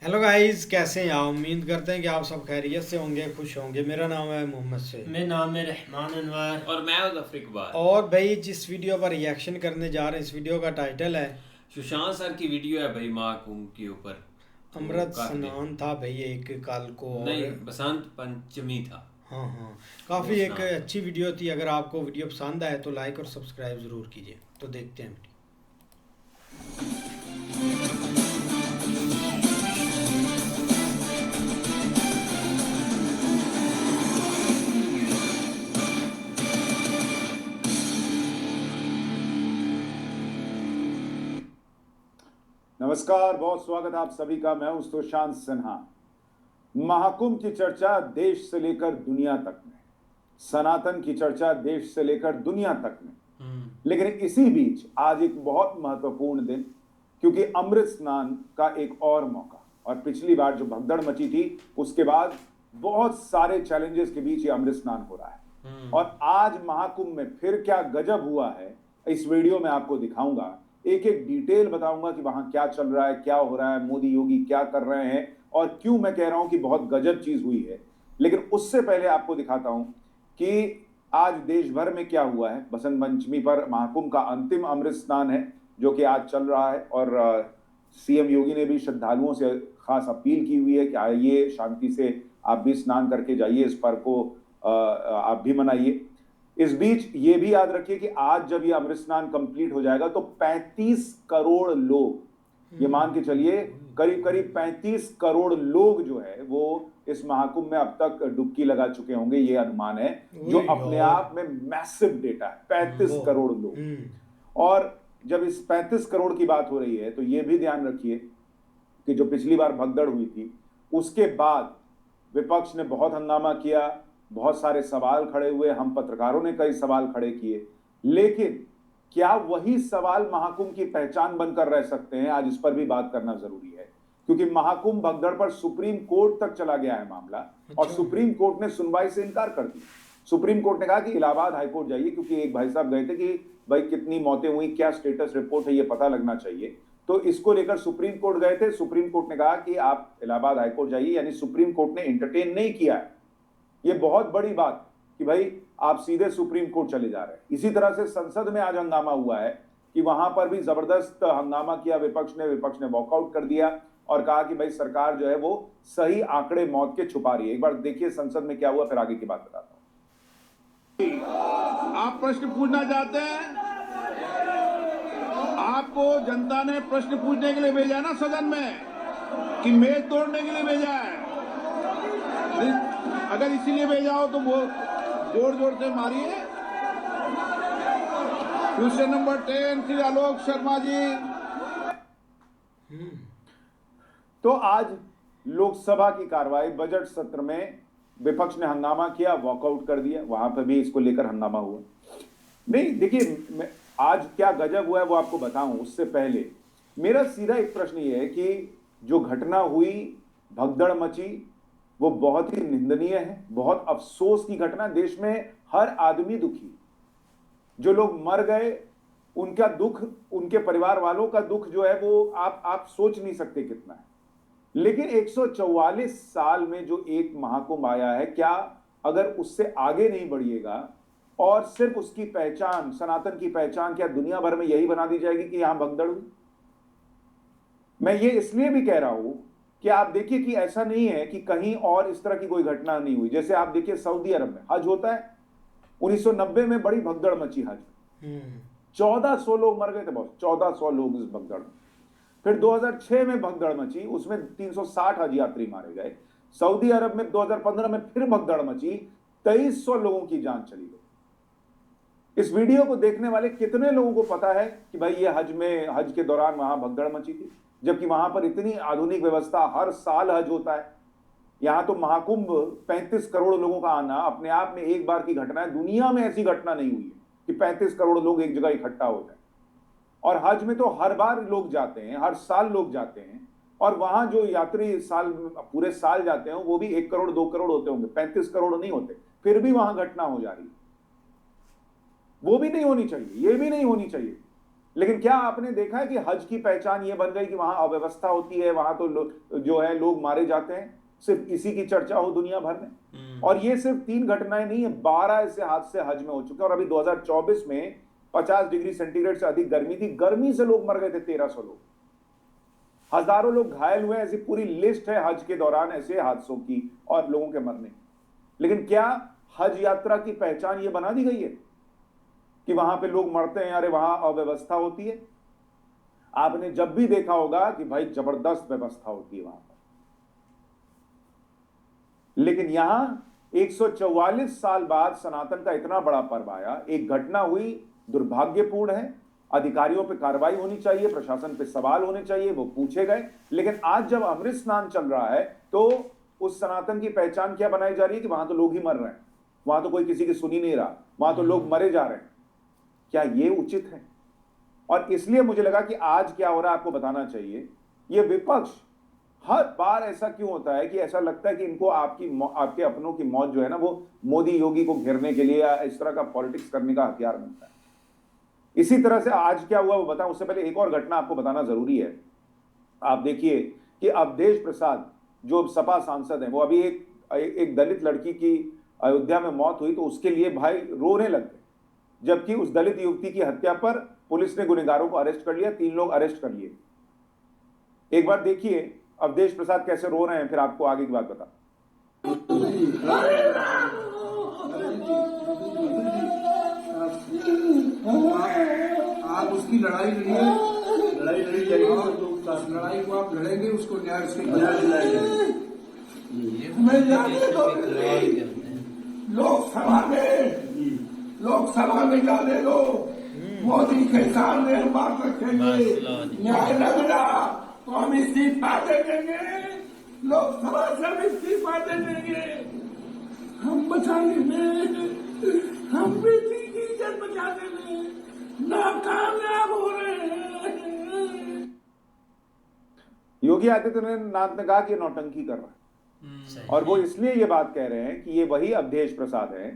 Hello guys, कैसे हैं आप? उम्मीद करते हैं कि आप सब खैरियत से होंगे, खुश होंगे। मेरा नाम है मोहम्मद से। मैं नाम है रहमान अनवर। और मैं हूं ज़फ़र इकबाल। और भाई जिस वीडियो पर रिएक्शन करने जा रहे हैं, इस वीडियो का टाइटल है सुशांत सर की वीडियो है भाई महाकुंभ के ऊपर। तो अमृत काफ़ी स्नान था भाई एक कल को। और नहीं, बसंत पंचमी था हाँ हाँ, वो काफ़ी एक स्नान। अच्छी वीडियो थी। अगर आपको वीडियो पसंद आए तो लाइक और सब्सक्राइब ज़रूर कीजिए। तो देखते हैं वीडियो। नमस्कार, बहुत स्वागत है आप सभी का। मैं हूं सुशांत सिन्हा। महाकुंभ की चर्चा देश से लेकर दुनिया तक में, सनातन की चर्चा देश से लेकर दुनिया तक में। लेकिन इसी बीच आज एक बहुत महत्वपूर्ण दिन, क्योंकि अमृत स्नान का एक और मौका। और पिछली बार जो भगदड़ मची थी, उसके बाद बहुत सारे चैलेंजेस के बीच ये अमृत स्नान हो रहा है। और आज महाकुंभ में फिर क्या गजब हुआ है, इस वीडियो में आपको दिखाऊंगा। एक एक डिटेल बताऊंगा कि वहां क्या चल रहा है, क्या हो रहा है, मोदी योगी क्या कर रहे हैं, और क्यों मैं कह रहा हूं कि बहुत गजब चीज हुई है। लेकिन उससे पहले आपको दिखाता हूं कि आज देश भर में क्या हुआ है। बसंत पंचमी पर महाकुंभ का अंतिम अमृत स्नान है, जो कि आज चल रहा है। और सीएम योगी ने भी श्रद्धालुओं से खास अपील की हुई है कि आइए, शांति से आप भी स्नान करके जाइए, इस पर्व को आप भी मनाइए। इस बीच ये भी याद रखिए कि आज जब ये अमृत स्नान कंप्लीट हो जाएगा तो 35 करोड़ लोग, ये मान के चलिए करीब करीब 35 करोड़ लोग जो है वो इस महाकुंभ में अब तक डुबकी लगा चुके होंगे, ये अनुमान है, जो अपने आप में मैसिव डेटा है। 35 करोड़ लोग। और जब इस 35 करोड़ की बात हो रही है तो ये भी ध्यान रखिए कि जो पिछली बार भगदड़ हुई थी, उसके बाद विपक्ष ने बहुत हंगामा किया, बहुत सारे सवाल खड़े हुए, हम पत्रकारों ने कई सवाल खड़े किए। लेकिन क्या वही सवाल महाकुंभ की पहचान बनकर रह सकते हैं? आज इस पर भी बात करना जरूरी है, क्योंकि महाकुंभ भगदड़ पर सुप्रीम कोर्ट तक चला गया है मामला। और सुप्रीम कोर्ट ने सुनवाई से इनकार कर दिया। सुप्रीम कोर्ट ने कहा कि इलाहाबाद हाईकोर्ट जाइए, क्योंकि एक भाई साहब गए थे कि भाई कितनी मौतें हुई, क्या स्टेटस रिपोर्ट है, ये पता लगना चाहिए। तो इसको लेकर सुप्रीम कोर्ट गए थे। सुप्रीम कोर्ट ने कहा कि आप इलाहाबाद हाईकोर्ट जाइए, यानी सुप्रीम कोर्ट ने एंटरटेन नहीं किया है। ये बहुत बड़ी बात कि भाई आप सीधे सुप्रीम कोर्ट चले जा रहे हैं। इसी तरह से संसद में आज हंगामा हुआ है कि वहां पर भी जबरदस्त हंगामा किया विपक्ष ने वॉकआउट कर दिया और कहा कि भाई सरकार जो है वो सही आंकड़े मौत के छुपा रही है। एक बार देखिए संसद में क्या हुआ, फिर आगे की बात बताता हूं। आप प्रश्न पूछना चाहते हैं? आपको जनता ने प्रश्न पूछने के लिए भेजा ना सदन में, कि मेज तोड़ने के लिए भेजा है? अगर इसीलिए भेजा हो तो वो जोर जोर से मारिए। Question number 10 Shri Alok Sharma ji. तो आज लोकसभा की कार्रवाई, बजट सत्र में विपक्ष ने हंगामा किया, वॉकआउट कर दिया। वहां पर भी इसको लेकर हंगामा हुआ। नहीं, देखिए आज क्या गजब हुआ है वो आपको बताऊं, उससे पहले मेरा सीधा एक प्रश्न ये है कि जो घटना हुई, भगदड़ मची, वो बहुत ही निंदनीय है, बहुत अफसोस की घटना। देश में हर आदमी दुखी, जो लोग मर गए उनका दुख, उनके परिवार वालों का दुख जो है वो आप सोच नहीं सकते कितना है। लेकिन 144 साल में जो एक महाकुंभ आया है, क्या अगर उससे आगे नहीं बढ़िएगा और सिर्फ उसकी पहचान, सनातन की पहचान क्या दुनिया भर में यही बना दी जाएगी कि यहां भगदड़ हुई? मैं ये इसलिए भी कह रहा हूं कि आप देखिए कि ऐसा नहीं है कि कहीं और इस तरह की कोई घटना नहीं हुई। जैसे आप देखिए सऊदी अरब में हज होता है, 1990 में बड़ी भगदड़ मची हज में, 1400 लोग मर गए थे, बहुत 1400 लोग इस भगदड़ में। फिर 2006 में भगदड़ मची, उसमें 360 हज यात्री मारे गए। सऊदी अरब में 2015 में फिर भगदड़ मची, 2300 लोगों की जान चली गई। इस वीडियो को देखने वाले कितने लोगों को पता है कि भाई ये हज के दौरान वहां भगदड़ मची थी, जबकि वहां पर इतनी आधुनिक व्यवस्था, हर साल हज होता है। यहां तो महाकुंभ 35 करोड़ लोगों का आना अपने आप में एक बार की घटना है। दुनिया में ऐसी घटना नहीं हुई है कि 35 करोड़ लोग एक जगह इकट्ठा हो जाए। और हज में तो हर बार लोग जाते हैं, हर साल लोग जाते हैं। और वहां जो यात्री पूरे साल जाते हैं वो भी 1 करोड़ 2 करोड़ होते होंगे, 35 करोड़ नहीं होते। फिर भी वहां घटना हो जा रही है। वो भी नहीं होनी चाहिए, ये भी नहीं होनी चाहिए। लेकिन क्या आपने देखा है कि हज की पहचान ये बन गई कि वहां अव्यवस्था होती है, वहां तो जो है लोग मारे जाते हैं, सिर्फ इसी की चर्चा हो दुनिया भर में। और ये सिर्फ 3 घटनाएं नहीं है, 12 ऐसे हादसे हज में हो चुके हैं। और अभी 2024 में 50 डिग्री सेंटीग्रेड से अधिक गर्मी थी, गर्मी से लोग मर गए थे, 1300 लोग, हजारों लोग घायल हुए। ऐसी पूरी लिस्ट है हज के दौरान ऐसे हादसों की और लोगों के मरने। लेकिन क्या हज यात्रा की पहचान ये बना दी गई है कि वहां पे लोग मरते हैं, अरे वहां अव्यवस्था होती है? आपने जब भी देखा होगा कि भाई जबरदस्त व्यवस्था होती है वहां पर, लेकिन यहां 144 साल बाद सनातन का इतना बड़ा पर्व आया, एक घटना हुई, दुर्भाग्यपूर्ण है। अधिकारियों पे कार्रवाई होनी चाहिए, प्रशासन पे सवाल होने चाहिए, वो पूछे गए। लेकिन आज जब अमृत स्नान चल रहा है तो उस सनातन की पहचान क्या बनाई जा रही है कि वहां तो लोग ही मर रहे हैं, वहां तो कोई किसी की सुनी नहीं रहा, वहां तो लोग मरे जा रहे हैं। क्या ये उचित है? और इसलिए मुझे लगा कि आज क्या हो रहा है आपको बताना चाहिए। ये विपक्ष हर बार ऐसा क्यों होता है कि ऐसा लगता है कि इनको आपके अपनों की मौत जो है ना, वो मोदी योगी को घेरने के लिए या इस तरह का पॉलिटिक्स करने का हथियार बनता है। इसी तरह से आज क्या हुआ वो बताऊं, उससे पहले एक और घटना आपको बताना जरूरी है। आप देखिए कि अवधेश प्रसाद जो सपा सांसद हैं, वो अभी एक दलित लड़की की अयोध्या में मौत हुई तो उसके लिए भाई रोने लग गए, जबकि उस दलित युवती की हत्या पर पुलिस ने गुनहगारों को अरेस्ट कर लिया, 3 लोग अरेस्ट कर लिए। एक बार देखिए अवधेश प्रसाद कैसे रो रहे हैं, फिर आपको आगे की बात बता। आप उसकी लड़ाई लड़िए, लड़ाई लड़ी जाएगी, लड़ाई को आप लड़ेंगे, उसको न्याय उसके न्याय दिलाएंगे। हमें जाने दो, लोकसभा में जाने दो, मोदी के सामने हम बात रखेंगे, न्याय लग रहा तो हम इस्तीफा दे देंगे, लोकसभा से हम इस्तीफा दे देंगे, हम बचा लेंगे, हम बेटी की इज्जत बचाने में नाकामयाब हो रहे हैं। योगी आदित्यनाथ ने कहा कि नौटंकी कर रहा है, और वो इसलिए ये बात कह रहे हैं कि ये वही अवधेश प्रसाद हैं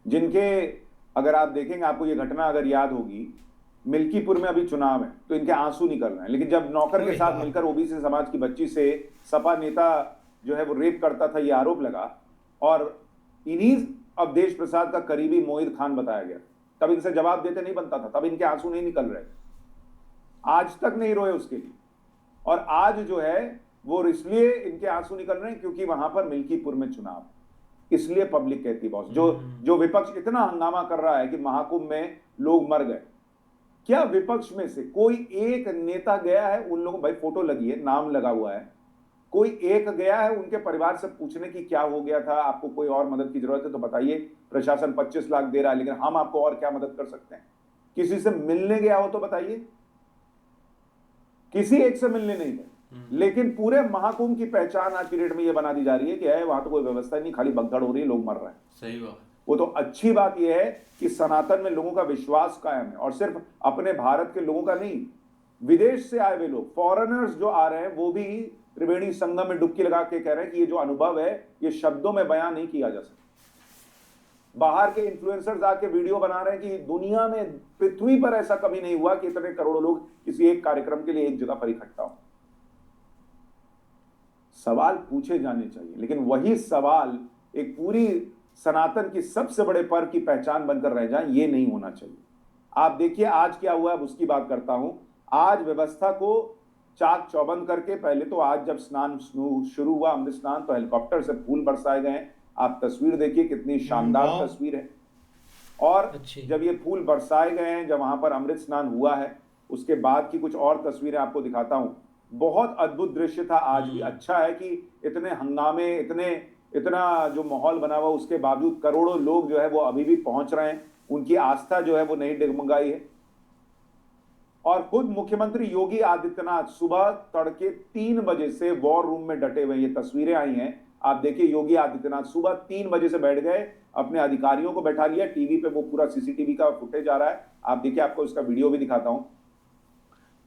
जिनके, अगर आप देखेंगे आपको ये घटना अगर याद होगी, मिल्कीपुर में अभी चुनाव है तो इनके आंसू निकल रहे हैं, लेकिन जब नौकर के साथ मिलकर ओबीसी समाज की बच्ची से सपा नेता जो है वो रेप करता था, ये आरोप लगा, और इन्हीं अवधेश प्रसाद का करीबी मोहित खान बताया गया, तब इनसे जवाब देते नहीं बनता था, तब इनके आंसू नहीं निकल रहे, आज तक नहीं रोए उसके लिए। और आज जो है वो इसलिए इनके आंसू निकल रहे हैं क्योंकि वहां पर मिल्कीपुर में चुनाव, इसलिए पब्लिक कहती बॉस, जो विपक्ष इतना हंगामा कर रहा है कि महाकुंभ में लोग मर गए, क्या विपक्ष में से कोई एक नेता गया है उन लोगों, भाई फोटो लगी है, नाम लगा हुआ है, कोई एक गया है उनके परिवार से पूछने की क्या हो गया था, आपको कोई और मदद की जरूरत है तो बताइए, प्रशासन 25 लाख दे रहा है लेकिन हम आपको और क्या मदद कर सकते हैं? किसी से मिलने गया हो तो बताइए, किसी एक से मिलने नहीं गए। लेकिन पूरे महाकुंभ की पहचान आज की डेट में यह बना दी जा रही है कि वहां तो कोई व्यवस्था नहीं, खाली भगदड़ हो रही है, लोग मर रहे हैं। सही बात। वो तो अच्छी बात यह है कि सनातन में लोगों का विश्वास कायम है, और सिर्फ अपने भारत के लोगों का नहीं, विदेश से आए हुए लोग, फॉरेनर्स जो आ रहे हैं, वो भी त्रिवेणी संगम में डुबकी लगा के कह रहे हैं कि ये जो अनुभव है ये शब्दों में बयान नहीं किया जा सकता। बाहर के इन्फ्लुएंसर्स आके वीडियो बना रहे हैं कि दुनिया में, पृथ्वी पर ऐसा कभी नहीं हुआ कि इतने करोड़ों लोग किसी एक कार्यक्रम के लिए एक जगह पर इकट्ठा हो। सवाल पूछे जाने चाहिए, लेकिन वही सवाल एक पूरी सनातन की सबसे बड़े पर्व की पहचान बनकर रह जाए, ये नहीं होना चाहिए। आप देखिए आज क्या हुआ, अब उसकी बात करता हूं। आज व्यवस्था को चाक चौबंद करके, पहले तो आज जब स्नान शुरू हुआ, अमृत स्नान, तो हेलीकॉप्टर से फूल बरसाए गए। आप तस्वीर देखिए, कितनी शानदार तस्वीर है। और जब ये फूल बरसाए गए हैं, जब वहां पर अमृत स्नान हुआ है, उसके बाद की कुछ और तस्वीरें आपको दिखाता हूं। बहुत अद्भुत दृश्य था आज भी। अच्छा है कि इतने हंगामे, इतना जो माहौल बना हुआ, उसके बावजूद करोड़ों लोग जो है वो अभी भी पहुंच रहे हैं, उनकी आस्था जो है वो नहीं डगमगाई है। और खुद मुख्यमंत्री योगी आदित्यनाथ सुबह तड़के 3 बजे से वॉर रूम में डटे हुए, ये तस्वीरें आई हैं, आप देखिए। योगी आदित्यनाथ सुबह 3 बजे से बैठ गए, अपने अधिकारियों को बैठा लिया, टीवी पे वो पूरा सीसीटीवी का फुटेज आ रहा है, आप देखिए, आपको इसका वीडियो भी दिखाता हूं।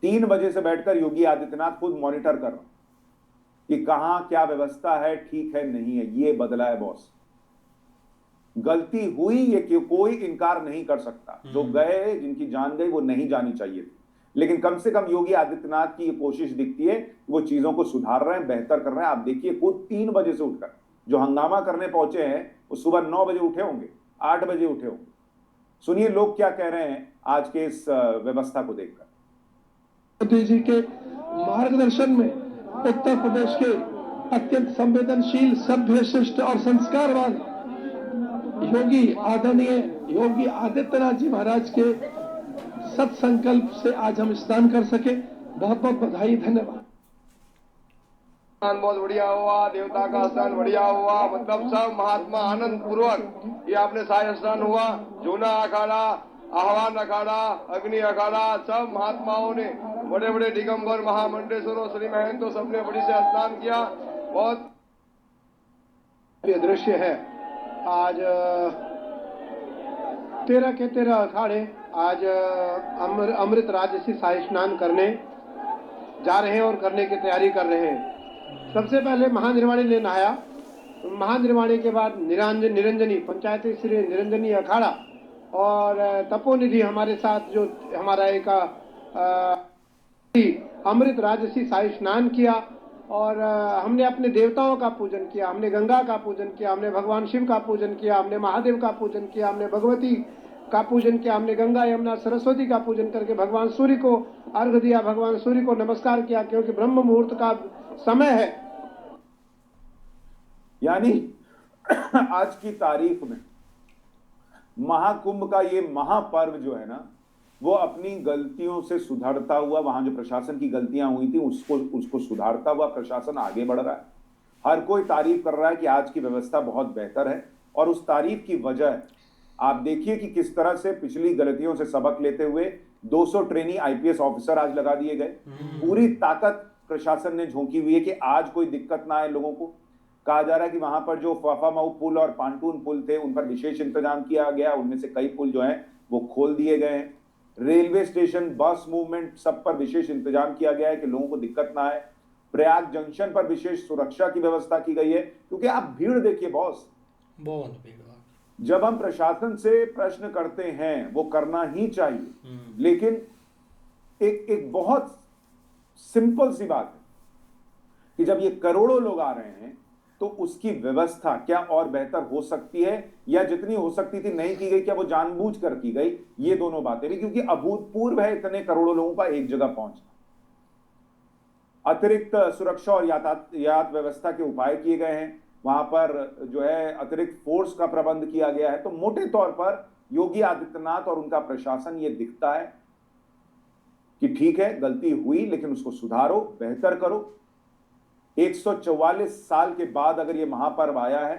3 बजे से बैठकर योगी आदित्यनाथ खुद मॉनिटर कर रहे हैं कि कहां क्या व्यवस्था है, ठीक है नहीं है। ये बदला है बॉस, गलती हुई ये कि कोई इनकार नहीं कर सकता। जो गए, जिनकी जान गई, वो नहीं जानी चाहिए थी, लेकिन कम से कम योगी आदित्यनाथ की ये कोशिश दिखती है, वो चीजों को सुधार रहे हैं, बेहतर कर रहे हैं। आप देखिए खुद 3 बजे से उठकर जो हंगामा करने पहुंचे हैं, वो सुबह 9 बजे उठे होंगे, 8 बजे उठे होंगे। सुनिए लोग क्या कह रहे हैं आज के इस व्यवस्था को देखकर। मोदी जी के मार्गदर्शन में उत्तर प्रदेश के अत्यंत संवेदनशील, सभ्य, शिष्ट और संस्कारवान योगी आदरणीय योगी आदित्यनाथ जी महाराज के सत्संकल्प से आज हम स्नान कर सके। बहुत बहुत बधाई, धन्यवाद। स्नान बहुत बढ़िया हुआ, देवता का स्नान बढ़िया हुआ, मतलब सब महात्मा आनंद पूर्वक ये आपने साय स्नान हुआ। जूना अखाड़ा, आह्वान अखाड़ा, अग्नि अखाड़ा, सब महात्माओं ने, बड़े बड़े दिगंबर महामंडेश्वरों, श्री महंतों, सबने बड़ी से स्नान किया। बहुत ये दृश्य है। आज 13 के 13 अखाड़े आज अमृत राजसी साय स्नान करने जा रहे हैं और करने की तैयारी कर रहे हैं। सबसे पहले महानिर्वाणी ने नहाया, महानिर्वाणी के बाद निरंजनी पंचायती श्री निरंजनी अखाड़ा और तपोनिधि हमारे साथ जो हमारा एक अमृत राजसी साय स्नान किया और हमने अपने देवताओं का पूजन किया, हमने गंगा का पूजन किया, हमने भगवान शिव का पूजन किया, हमने महादेव का पूजन किया, हमने भगवती का पूजन किया, हमने गंगा यमुना सरस्वती का पूजन करके भगवान सूर्य को अर्घ दिया, भगवान सूर्य को नमस्कार किया, क्योंकि ब्रह्म मुहूर्त का समय है। यानी आज की तारीख में महाकुंभ का ये महापर्व जो है ना, वो अपनी गलतियों से सुधरता हुआ, वहां जो प्रशासन की गलतियां हुई थी उसको सुधारता हुआ प्रशासन आगे बढ़ रहा है। हर कोई तारीफ कर रहा है कि आज की व्यवस्था बहुत बेहतर है, और उस तारीफ की वजह आप देखिए कि किस तरह से पिछली गलतियों से सबक लेते हुए 200 ट्रेनी आईपीएस ऑफिसर आज लगा दिए गए। पूरी ताकत प्रशासन ने झोंकी हुई है कि आज कोई दिक्कत ना आए लोगों को। कहा जा रहा है कि वहां पर जो फाफामाऊ पुल और पांटून पुल थे, उन पर विशेष इंतजाम किया गया, उनमें से कई पुल जो हैं वो खोल दिए गए हैं। रेलवे स्टेशन, बस मूवमेंट, सब पर विशेष इंतजाम किया गया है कि लोगों को दिक्कत ना आए। प्रयाग जंक्शन पर विशेष सुरक्षा की व्यवस्था की गई है, क्योंकि आप भीड़ देखिए बॉस, बहुत भीड़। जब हम प्रशासन से प्रश्न करते हैं, वो करना ही चाहिए, लेकिन एक बहुत सिंपल सी बात है कि जब ये करोड़ों लोग आ रहे हैं तो उसकी व्यवस्था क्या और बेहतर हो सकती है, या जितनी हो सकती थी नहीं की गई, क्या वो जानबूझकर की गई? ये दोनों बातें भी, क्योंकि अभूतपूर्व है इतने करोड़ों लोगों का एक जगह पहुंचना। अतिरिक्त सुरक्षा और यातायात व्यवस्था के उपाय किए गए हैं, वहां पर जो है अतिरिक्त फोर्स का प्रबंध किया गया है। तो मोटे तौर पर योगी आदित्यनाथ और उनका प्रशासन ये दिखता है कि ठीक है, गलती हुई, लेकिन उसको सुधारो, बेहतर करो। 144 साल के बाद अगर ये महापर्व आया है,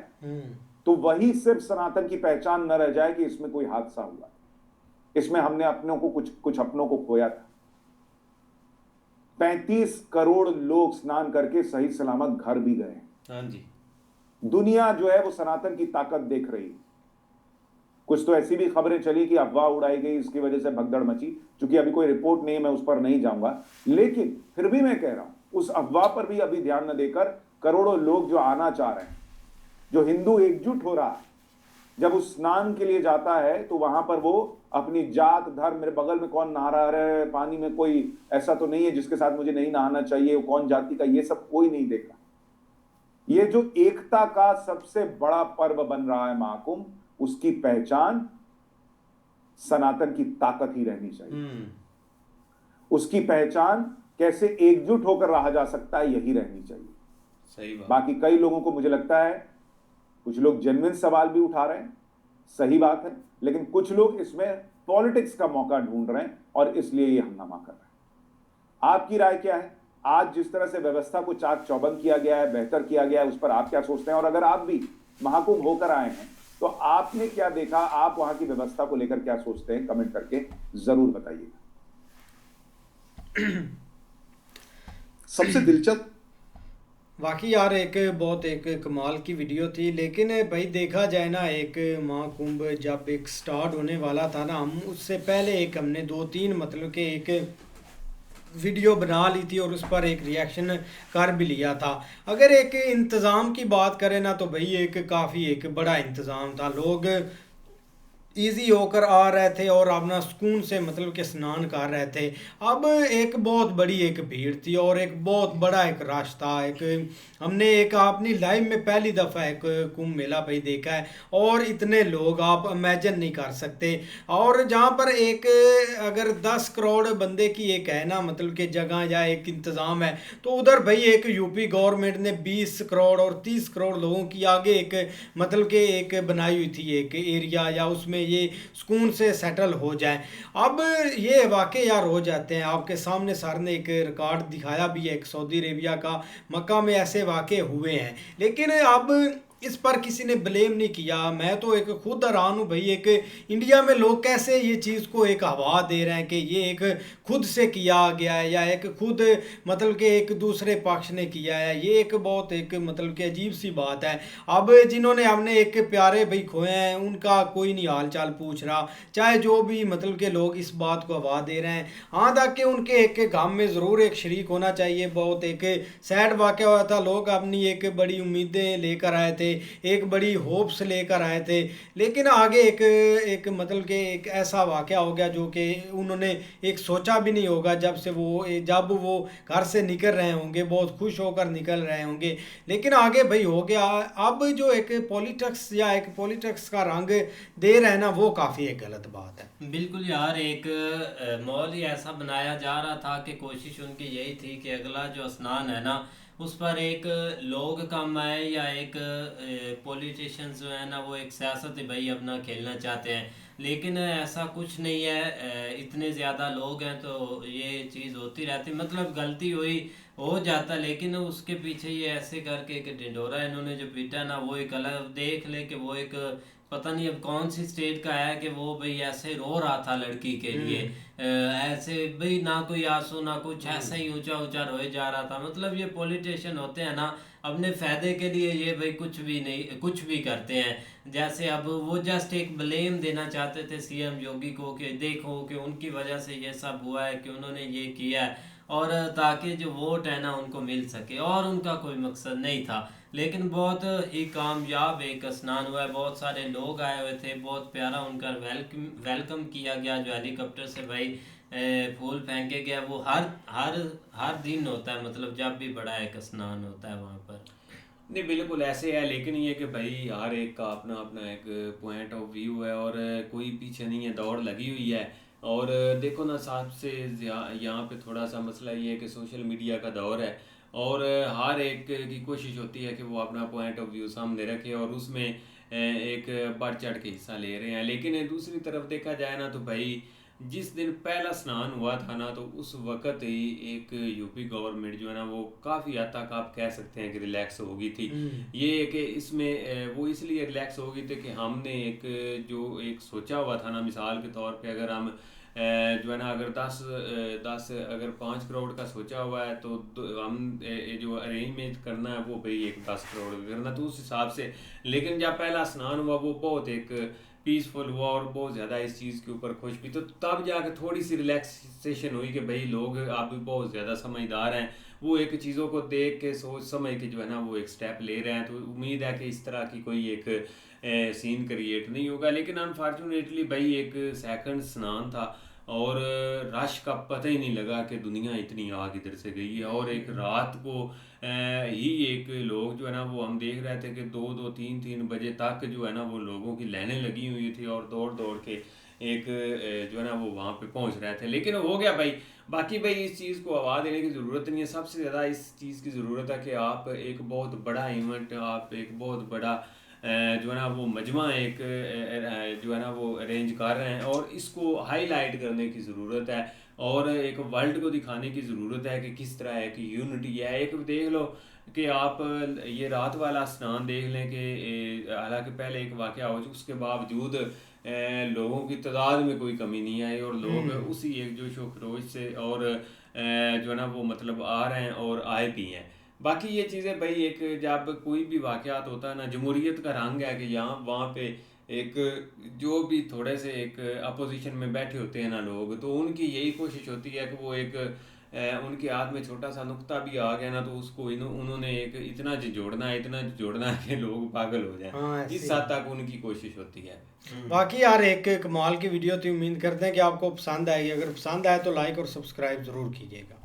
तो वही सिर्फ सनातन की पहचान न रह जाए कि इसमें कोई हादसा हुआ, इसमें हमने अपनों को कुछ अपनों को खोया था। 35 करोड़ लोग स्नान करके सही सलामत घर भी गए। हाँ जी। दुनिया जो है वो सनातन की ताकत देख रही है। कुछ तो ऐसी भी खबरें चली कि अफवाह उड़ाई गई, इसकी वजह से भगदड़ मची। चूंकि अभी कोई रिपोर्ट नहीं है, मैं उस पर नहीं जाऊंगा, लेकिन फिर भी मैं कह रहा हूं उस अफवाह पर भी अभी ध्यान न देकर करोड़ों लोग जो आना चाह रहे हैं, जो हिंदू एकजुट हो रहा है, जब उस स्नान के लिए जाता है तो वहां पर वो अपनी जात, धर्म, मेरे बगल में कौन नहा रहा है पानी में, कोई ऐसा तो नहीं है जिसके साथ मुझे नहीं नहाना चाहिए, वो कौन जाति का, ये सब कोई नहीं देख रहा। ये जो एकता का सबसे बड़ा पर्व बन रहा है महाकुंभ, उसकी पहचान सनातन की ताकत ही रहनी चाहिए। उसकी पहचान कैसे एकजुट होकर रहा जा सकता है, यही रहनी चाहिए। सही बात। बाकी कई लोगों को मुझे लगता है, कुछ लोग जेन्युइन सवाल भी उठा रहे हैं, सही बात है, लेकिन कुछ लोग इसमें पॉलिटिक्स का मौका ढूंढ रहे हैं और इसलिए ये हंगामा कर रहे हैं। आपकी राय क्या है? आज जिस तरह से व्यवस्था को चाक चौबंद किया गया है, बेहतर किया गया है, उस पर आप क्या सोचते हैं? और अगर आप भी महाकुंभ होकर आए हैं तो आपने क्या देखा, आप वहां की व्यवस्था को लेकर क्या सोचते हैं, कमेंट करके जरूर बताइएगा। सबसे दिलचस्प बाकी यार बहुत कमाल की वीडियो थी। लेकिन भाई देखा जाए ना, एक महाकुंभ जब स्टार्ट होने वाला था ना, हम उससे पहले हमने 2-3 मतलब कि वीडियो बना ली थी और उस पर एक रिएक्शन कर भी लिया था। अगर एक इंतज़ाम की बात करें ना, तो भाई एक काफ़ी एक बड़ा इंतज़ाम था। लोग इजी होकर आ रहे थे और अपना सुकून से मतलब कि स्नान कर रहे थे। अब एक बहुत बड़ी एक भीड़ थी और एक बहुत बड़ा एक रश था। एक हमने एक अपनी लाइफ में पहली दफ़ा एक कुंभ मेला भाई देखा है, और इतने लोग आप इमेजिन नहीं कर सकते। और जहाँ पर एक अगर 10 करोड़ बंदे की एक है ना मतलब कि जगह या एक इंतज़ाम है, तो उधर भाई एक यूपी गवर्नमेंट ने 20 करोड़ और 30 करोड़ लोगों की आगे एक मतलब कि एक बनाई हुई थी एक एरिया, या उसमें ये सुकून से सेटल हो जाए। अब ये वाकई यार हो जाते हैं आपके सामने। सर ने एक रिकॉर्ड दिखाया भी है, एक सऊदी अरेबिया का मक्का में ऐसे वाकई हुए हैं, लेकिन अब इस पर किसी ने ब्लेम नहीं किया। मैं तो एक खुद हैरान हूँ भाई, एक इंडिया में लोग कैसे ये चीज़ को एक हवा दे रहे हैं कि ये एक खुद से किया गया है या एक खुद मतलब कि एक दूसरे पक्ष ने किया है। ये एक बहुत एक मतलब कि अजीब सी बात है। अब जिन्होंने हमने एक प्यारे भाई खोए हैं, उनका कोई नहीं हाल चाल पूछ रहा, चाहे जो भी मतलब के लोग इस बात को हवा दे रहे हैं। हाँ, ताकि उनके एक गम में ज़रूर एक शरीक होना चाहिए। बहुत एक सैड वाक़या हुआ था, लोग अपनी एक बड़ी उम्मीदें लेकर आए थे, एक बड़ी होप्स लेकर आए थे, लेकिन आगे एक मतलब कि एक ऐसा वाक़या हो गया जो कि उन्होंने एक सोचा भी नहीं होगा। जब वो घर से निकल रहे होंगे, बहुत खुश होकर निकल रहे होंगे, लेकिन आगे भाई हो गया। अब जो एक पॉलिटिक्स या एक पॉलिटिक्स का रंग दे रहे हैं ना, वो काफ़ी एक गलत बात है। बिल्कुल यार, एक माहौल ही ऐसा बनाया जा रहा था कि कोशिश उनकी यही थी कि अगला जो स्नान है ना, उस पर एक लोग कम आए या एक पॉलिटिशियंस जो है ना वो एक सियासत भाई अपना खेलना चाहते हैं, लेकिन ऐसा कुछ नहीं है। इतने ज़्यादा लोग हैं तो ये चीज़ होती रहती, मतलब गलती हुई हो जाता, लेकिन उसके पीछे ये ऐसे करके एक ढिंढोरा इन्होंने जो पीटा ना, वो एक अलग देख ले कि वो एक पता नहीं अब कौन सी स्टेट का है कि वो भाई ऐसे रो रहा था लड़की के लिए। ऐसे भाई ना कोई आंसू ना कुछ, ऐसा ही ऊंचा ऊंचा रोए जा रहा था। मतलब ये पॉलिटिशियन होते हैं ना, अपने फायदे के लिए ये भाई कुछ भी नहीं कुछ भी करते हैं। जैसे अब वो जस्ट एक ब्लेम देना चाहते थे सीएम योगी को कि देखो कि उनकी वजह से ये सब हुआ है, कि उन्होंने ये किया है, और ताकि जो वोट है ना उनको मिल सके, और उनका कोई मकसद नहीं था। लेकिन बहुत ही कामयाब एक स्नान हुआ है, बहुत सारे लोग आए हुए थे, बहुत प्यारा उनका वेलकम किया गया। जो हेलीकॉप्टर से भाई फूल फेंके गया, वो हर दिन होता है, मतलब जब भी बड़ा एक स्नान होता है वहाँ पर। नहीं बिल्कुल ऐसे है, लेकिन ये कि भाई हर एक का अपना अपना एक पॉइंट ऑफ व्यू है और कोई पीछे नहीं है, दौड़ लगी हुई है। और देखो ना, सबसे यहाँ पे थोड़ा सा मसला ये है कि सोशल मीडिया का दौर है और हर एक की कोशिश होती है कि वो अपना पॉइंट ऑफ व्यू सामने रखे और उसमें एक बढ़ चढ़ के हिस्सा ले रहे हैं। लेकिन दूसरी तरफ देखा जाए ना, तो भाई जिस दिन पहला स्नान हुआ था ना, तो उस वक़्त ही एक यूपी गवर्नमेंट जो है ना वो काफ़ी हद तक आप कह सकते हैं कि रिलैक्स हो गई थी। ये कि इसमें वो इसलिए रिलैक्स हो गई थी कि हमने एक सोचा हुआ था ना, मिसाल के तौर पे अगर हम जो है ना अगर 10 अगर 5 करोड़ का सोचा हुआ है, तो हम जो अरेंजमेंट करना है वो भाई एक 10 करोड़ का करना, तो उस हिसाब से। लेकिन जब पहला स्नान हुआ वो बहुत एक पीसफुल हुआ और बहुत ज़्यादा इस चीज़ के ऊपर खुश भी, तो तब जाकर थोड़ी सी रिलैक्सेशन हुई कि भाई लोग आप भी बहुत ज़्यादा समझदार हैं, वो एक चीज़ों को देख के सोच समझ के जो है ना वो एक स्टेप ले रहे हैं। तो उम्मीद है कि इस तरह की कोई एक सीन क्रिएट नहीं होगा। लेकिन अनफॉर्चुनेटली भाई एक सेकंड स्नान था और रश का पता ही नहीं लगा कि दुनिया इतनी आग इधर से गई है। और एक रात को ही एक लोग जो है ना वो हम देख रहे थे कि 2-2 3-3 बजे तक जो है ना वो लोगों की लाइनें लगी हुई थी और दौड़ दौड़ के एक जो है ना वो वहाँ पे पहुँच रहे थे। लेकिन हो गया भाई। बाकी भाई इस चीज़ को हवा देने की ज़रूरत नहीं है, सबसे ज़्यादा इस चीज़ की ज़रूरत है कि आप एक बहुत बड़ा इवेंट, आप एक बहुत बड़ा जो है ना वो मजमा एक जो है ना वो अरेंज कर रहे हैं और इसको हाईलाइट करने की ज़रूरत है और एक वर्ल्ड को दिखाने की ज़रूरत है कि किस तरह एक यूनिटी है। एक देख लो कि आप ये रात वाला स्नान देख लें कि हालांकि पहले एक वाक़या हो चुका, उसके बावजूद लोगों की तादाद में कोई कमी नहीं आई और लोग उसी एक जोशो खरोश से और जो है ना वो मतलब आ रहे हैं और आए भी हैं। बाकी ये चीज़ें भाई एक जब कोई भी वाक़यात होता है ना, जमहूरियत का रंग है कि यहाँ वहाँ पे एक जो भी थोड़े से एक अपोजिशन में बैठे होते हैं ना लोग, तो उनकी यही कोशिश होती है कि वो एक उनके हाथ में छोटा सा नुक्ता भी आ गया ना तो उसको उन्होंने एक इतना जोड़ना है कि लोग पागल हो जाएं। हाँ, इस हद तक उनकी कोशिश होती है। बाकी यार एक कमाल की वीडियो थी, उम्मीद करते हैं कि आपको पसंद आएगी। अगर पसंद आए तो लाइक और सब्सक्राइब ज़रूर कीजिएगा।